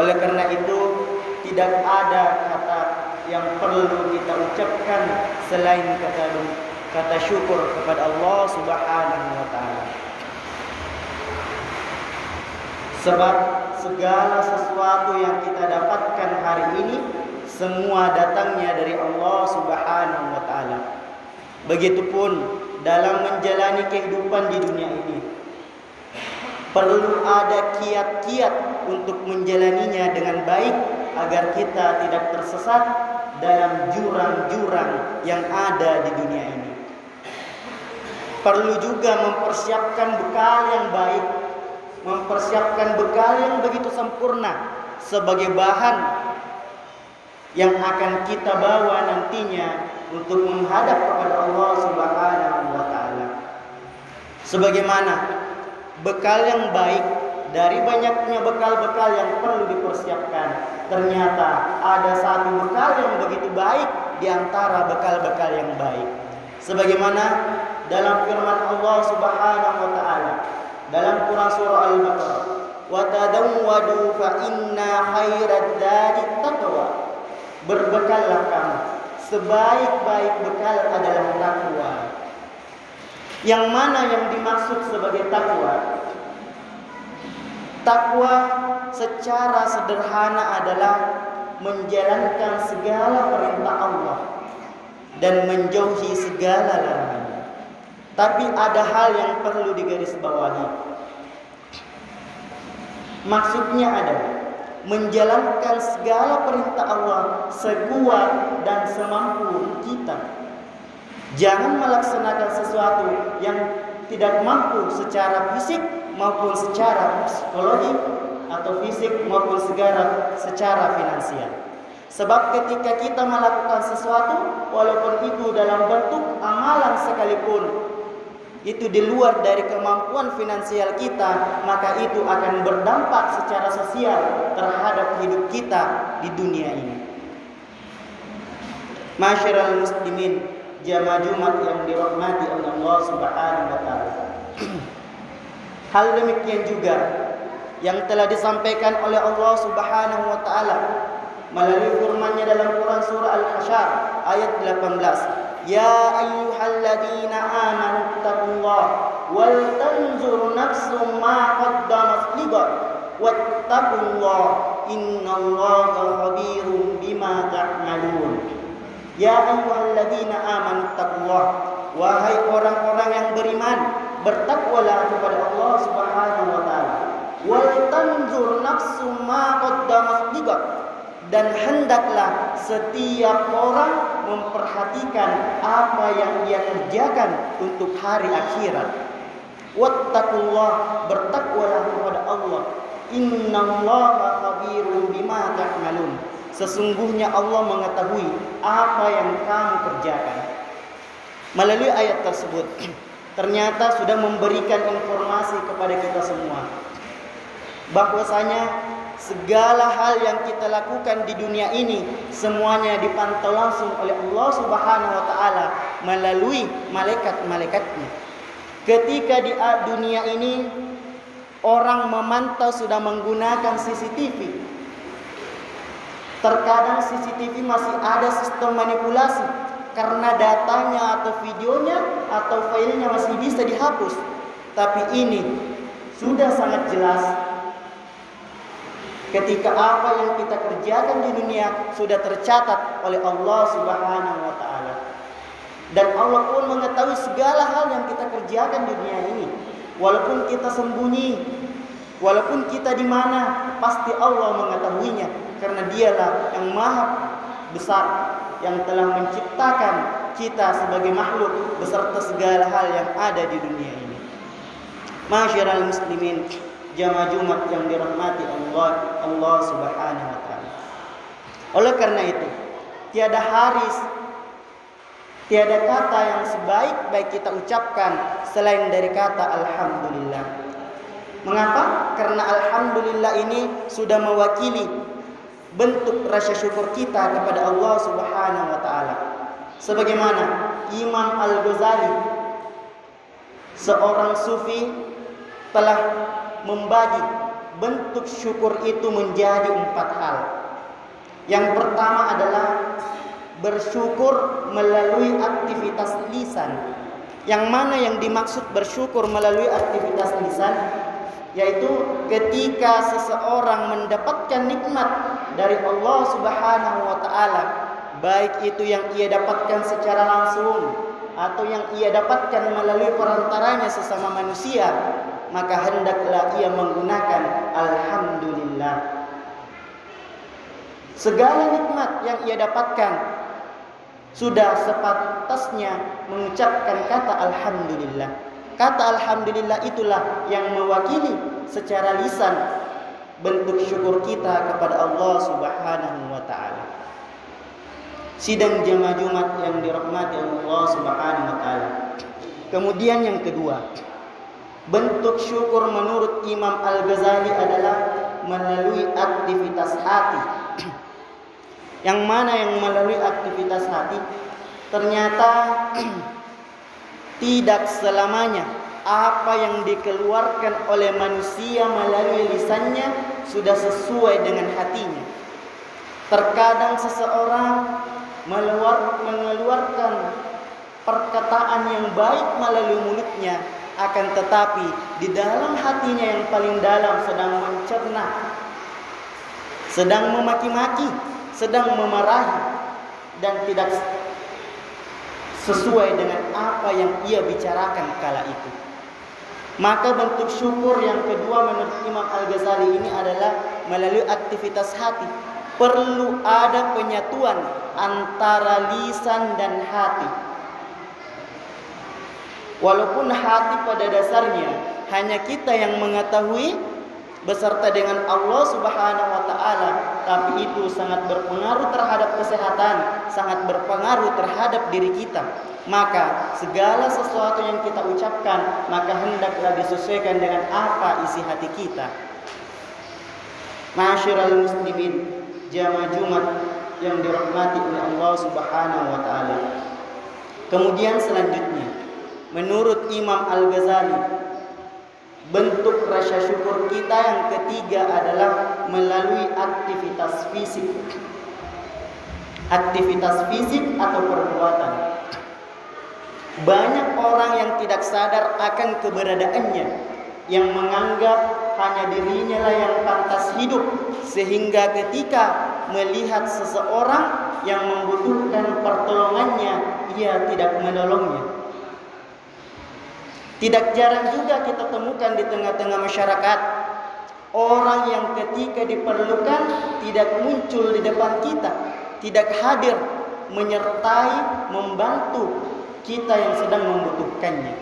Oleh karena itu, tidak ada kata yang perlu kita ucapkan selain kata syukur kepada Allah Subhanahu wa taala. Sebab segala sesuatu yang kita dapatkan hari ini semua datangnya dari Allah Subhanahu wa taala. Begitupun dalam menjalani kehidupan di dunia ini, perlu ada kiat-kiat untuk menjalaninya dengan baik agar kita tidak tersesat dalam jurang-jurang yang ada di dunia ini. Perlu juga mempersiapkan bekal yang baik, mempersiapkan bekal yang begitu sempurna sebagai bahan yang akan kita bawa nantinya untuk menghadap kepada Allah Subhanahu wa taala. Sebagaimana bekal yang baik, dari banyaknya bekal-bekal yang perlu dipersiapkan, ternyata ada satu bekal yang begitu baik di antara bekal-bekal yang baik. Sebagaimana dalam firman Allah Subhanahu wa taala dalam Quran surah Al-Baqarah, "Wa tadawwadu fa inna khairadz zadi taqwa." Berbekallah kamu, sebaik-baik bekal adalah takwa. Yang mana yang dimaksud sebagai takwa? Takwa secara sederhana adalah menjalankan segala perintah Allah dan menjauhi segala larangannya. Tapi ada hal yang perlu digarisbawahi. Maksudnya adalah menjalankan segala perintah Allah sekuat dan semampu kita. Jangan melaksanakan sesuatu yang tidak mampu secara fisik maupun secara psikologi, atau fisik maupun secara finansial. Sebab ketika kita melakukan sesuatu, walaupun itu dalam bentuk amalan sekalipun, itu di luar dari kemampuan finansial kita, maka itu akan berdampak secara sosial terhadap hidup kita di dunia ini. Masyiral muslimin, jamaah Jumat yang dirahmati oleh Allah Subhanahu wa taala. Hal demikian juga yang telah disampaikan oleh Allah Subhanahu wa taala melalui firman-Nya dalam Quran surah Al-Hasyr ayat 18. Ya ayyuhalladzina amanu taqullaha wal tanzur nafsum ma qaddamat lighad wattaqullaha innallaha khabirum bima ta'malun. Ya ayyuhalladzina amanu taqullaha, wahai orang-orang yang beriman, bertakwalah kepada Allah Subhanahu wa taala. Wal tanzur nafsum ma qaddamat lighad, dan hendaklah setiap orang memperhatikan apa yang dia kerjakan untuk hari akhirat. Wattaqullah, bertakwalah kepada Allah. Innallaha khabirum bima ta'malun, sesungguhnya Allah mengetahui apa yang kamu kerjakan. Melalui ayat tersebut ternyata sudah memberikan informasi kepada kita semua bahwasanya segala hal yang kita lakukan di dunia ini semuanya dipantau langsung oleh Allah Subhanahu wa taala melalui malaikat-malaikatnya. Ketika di dunia ini orang memantau sudah menggunakan CCTV. Terkadang CCTV masih ada sistem manipulasi karena datanya atau videonya atau filenya masih bisa dihapus. Tapi ini sudah sangat jelas ketika apa yang kita kerjakan di dunia sudah tercatat oleh Allah Subhanahu wa taala. Dan Allah pun mengetahui segala hal yang kita kerjakan di dunia ini. Walaupun kita sembunyi, walaupun kita di mana, pasti Allah mengetahuinya karena Dialah yang Maha Besar yang telah menciptakan kita sebagai makhluk beserta segala hal yang ada di dunia ini. Masyiral muslimin, jamaah Jumat yang dirahmati Allah Subhanahu wa taala. Oleh karena itu, tiada kata yang sebaik-baik kita ucapkan selain dari kata alhamdulillah. Mengapa? Karena alhamdulillah ini sudah mewakili bentuk rasa syukur kita kepada Allah Subhanahu wa taala. Sebagaimana Imam Al-Ghazali, seorang sufi, telah membagi bentuk syukur itu menjadi 4 hal. Yang pertama adalah bersyukur melalui aktivitas lisan. Yang mana yang dimaksud bersyukur melalui aktivitas lisan? Yaitu ketika seseorang mendapatkan nikmat dari Allah Subhanahu wa taala, baik itu yang ia dapatkan secara langsung atau yang ia dapatkan melalui perantaranya sesama manusia, maka hendaklah ia menggunakan alhamdulillah. Segala nikmat yang ia dapatkan sudah sepantasnya mengucapkan kata alhamdulillah. Kata alhamdulillah itulah yang mewakili secara lisan bentuk syukur kita kepada Allah Subhanahu wa taala. Sidang jamaah Jumat yang dirahmati Allah Subhanahu wa taala. Kemudian yang kedua, bentuk syukur menurut Imam Al-Ghazali adalah melalui aktivitas hati. Yang mana yang melalui aktivitas hati? Ternyata tidak selamanya apa yang dikeluarkan oleh manusia melalui lisannya sudah sesuai dengan hatinya. Terkadang seseorang mengeluarkan perkataan yang baik melalui mulutnya, akan tetapi di dalam hatinya yang paling dalam sedang mencerna, sedang memaki-maki, sedang memarahi, dan tidak sesuai dengan apa yang ia bicarakan kala itu. Maka bentuk syukur yang kedua menurut Imam Al-Ghazali ini adalah melalui aktivitas hati. Perlu ada penyatuan antara lisan dan hati. Walaupun hati pada dasarnya hanya kita yang mengetahui beserta dengan Allah Subhanahu wa taala, tapi itu sangat berpengaruh terhadap kesehatan, sangat berpengaruh terhadap diri kita. Maka segala sesuatu yang kita ucapkan maka hendaklah disesuaikan dengan apa isi hati kita. Ma'asyiral muslimin, jamaah Jumat yang dirahmati oleh Allah Subhanahu wa taala. Kemudian selanjutnya, menurut Imam Al-Ghazali, bentuk rasa syukur kita yang ketiga adalah melalui aktivitas fisik. Aktivitas fisik atau perbuatan. Banyak orang yang tidak sadar akan keberadaannya, yang menganggap hanya dirinya lah yang pantas hidup, sehingga ketika melihat seseorang yang membutuhkan pertolongannya, ia tidak menolongnya. Tidak jarang juga kita temukan di tengah-tengah masyarakat orang yang ketika diperlukan tidak muncul di depan kita, tidak hadir menyertai, membantu kita yang sedang membutuhkannya.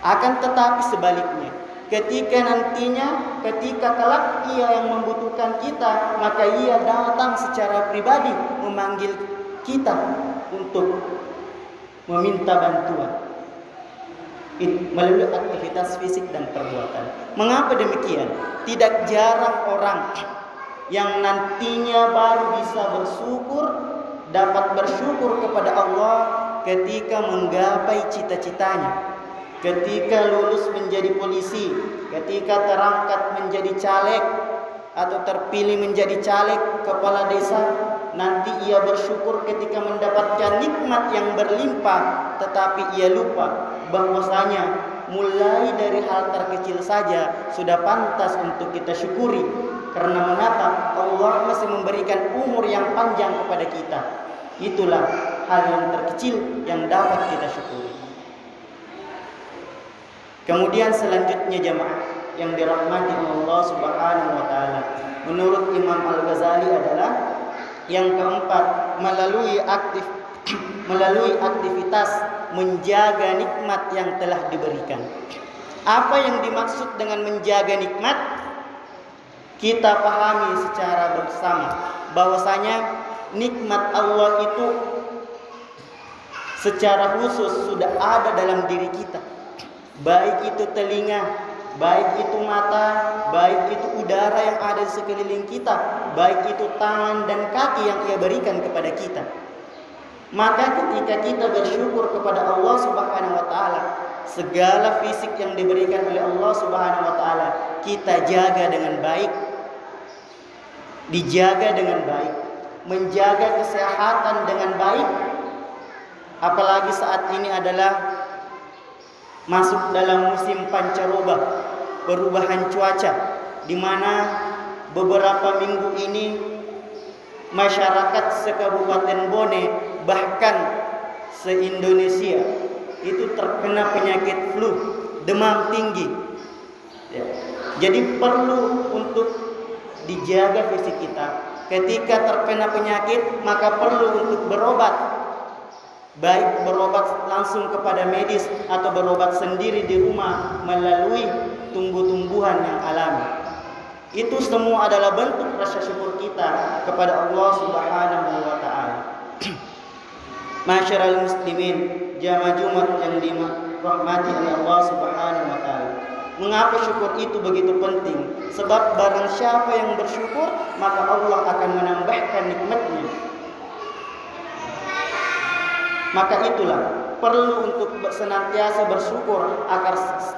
Akan tetapi sebaliknya, ketika nantinya, ketika kelak ia yang membutuhkan kita, maka ia datang secara pribadi memanggil kita untuk meminta bantuan melalui aktivitas fisik dan perbuatan. Mengapa demikian? Tidak jarang orang yang nantinya baru bisa bersyukur, dapat bersyukur kepada Allah ketika menggapai cita-citanya, ketika lulus menjadi polisi, ketika terangkat menjadi caleg atau terpilih menjadi caleg kepala desa. Nanti ia bersyukur ketika mendapatkan nikmat yang berlimpah, tetapi ia lupa bahwasanya mulai dari hal terkecil saja sudah pantas untuk kita syukuri. Karena mengapa? Allah masih memberikan umur yang panjang kepada kita. Itulah hal yang terkecil yang dapat kita syukuri. Kemudian selanjutnya jamaah yang dirahmati Allah Subhanahu wa taala, menurut Imam Al-Ghazali adalah yang keempat, melalui aktivitas menjaga nikmat yang telah diberikan. Apa yang dimaksud dengan menjaga nikmat? Kita pahami secara bersama bahwasanya nikmat Allah itu secara khusus sudah ada dalam diri kita. Baik itu telinga, baik itu mata, baik itu udara yang ada di sekeliling kita, baik itu tangan dan kaki yang ia berikan kepada kita. Maka ketika kita bersyukur kepada Allah Subhanahu wa taala, segala fisik yang diberikan oleh Allah Subhanahu wa taala kita jaga dengan baik. Dijaga dengan baik, menjaga kesehatan dengan baik. Apalagi saat ini adalah masuk dalam musim pancaroba, perubahan cuaca, di mana beberapa minggu ini masyarakat se-Kabupaten Bone, bahkan se-Indonesia itu terkena penyakit flu, demam tinggi. Jadi perlu untuk dijaga fisik kita. Ketika terkena penyakit, maka perlu untuk berobat. Baik berobat langsung kepada medis atau berobat sendiri di rumah melalui tumbuh-tumbuhan yang alami. Itu semua adalah bentuk rasa syukur kita kepada Allah Subhanahu wa taala. Masyarul muslimin, jamaah Jumat yang dirahmati oleh Allah Subhanahu wa taala. Mengapa syukur itu begitu penting? Sebab barang siapa yang bersyukur, maka Allah akan menambahkan nikmatnya. Maka itulah perlu untuk senantiasa bersyukur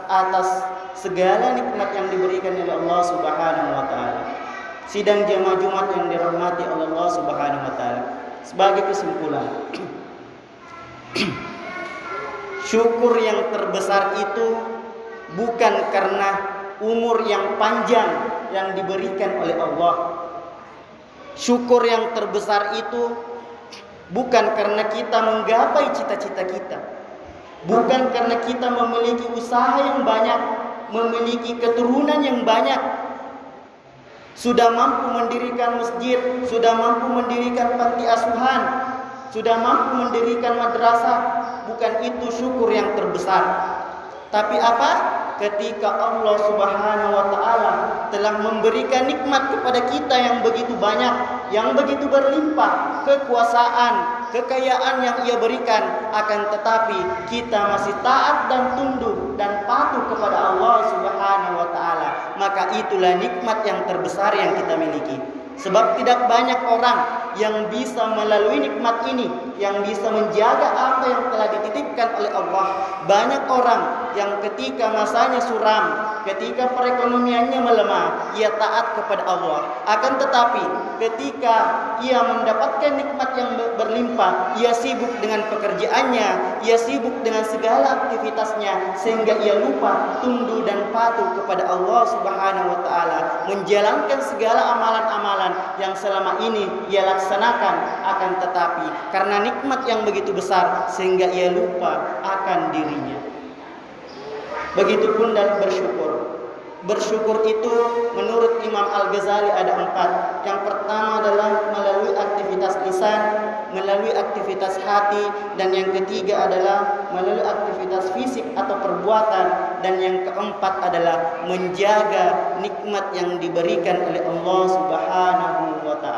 atas segala nikmat yang diberikan oleh Allah Subhanahu wa taala. Sidang jamaah Jumat yang dirahmati oleh Allah Subhanahu wa taala. Sebagai kesimpulan, syukur yang terbesar itu bukan karena umur yang panjang yang diberikan oleh Allah. Syukur yang terbesar itu bukan karena kita menggapai cita-cita kita, bukan karena kita memiliki usaha yang banyak, memiliki keturunan yang banyak, sudah mampu mendirikan masjid, sudah mampu mendirikan panti asuhan, sudah mampu mendirikan madrasah. Bukan itu syukur yang terbesar. Tapi apa? Ketika Allah Subhanahu wa taala telah memberikan nikmat kepada kita yang begitu banyak, yang begitu berlimpah, kekuasaan, kekayaan yang Ia berikan, akan tetapi kita masih taat dan tunduk dan patuh kepada Allah Subhanahu wa taala, maka itulah nikmat yang terbesar yang kita miliki. Sebab tidak banyak orang yang bisa melalui nikmat ini, yang bisa menjaga apa yang telah dititipkan oleh Allah. Banyak orang yang ketika masanya suram, ketika perekonomiannya melemah, ia taat kepada Allah. Akan tetapi ketika ia mendapatkan nikmat yang berlimpah, ia sibuk dengan pekerjaannya, ia sibuk dengan segala aktivitasnya, sehingga ia lupa tunduk dan patuh kepada Allah Subhanahu wa taala, menjalankan segala amalan-amalan yang selama ini ia laksanakan. Akan tetapi karena nikmat yang begitu besar, sehingga ia lupa akan dirinya. Begitupun dalam bersyukur. Bersyukur itu menurut Imam Al-Ghazali ada 4. Yang pertama adalah melalui aktivitas lisan, melalui aktivitas hati, dan yang ketiga adalah melalui aktivitas fisik atau perbuatan, dan yang keempat adalah menjaga nikmat yang diberikan oleh Allah Subhanahu wa taala.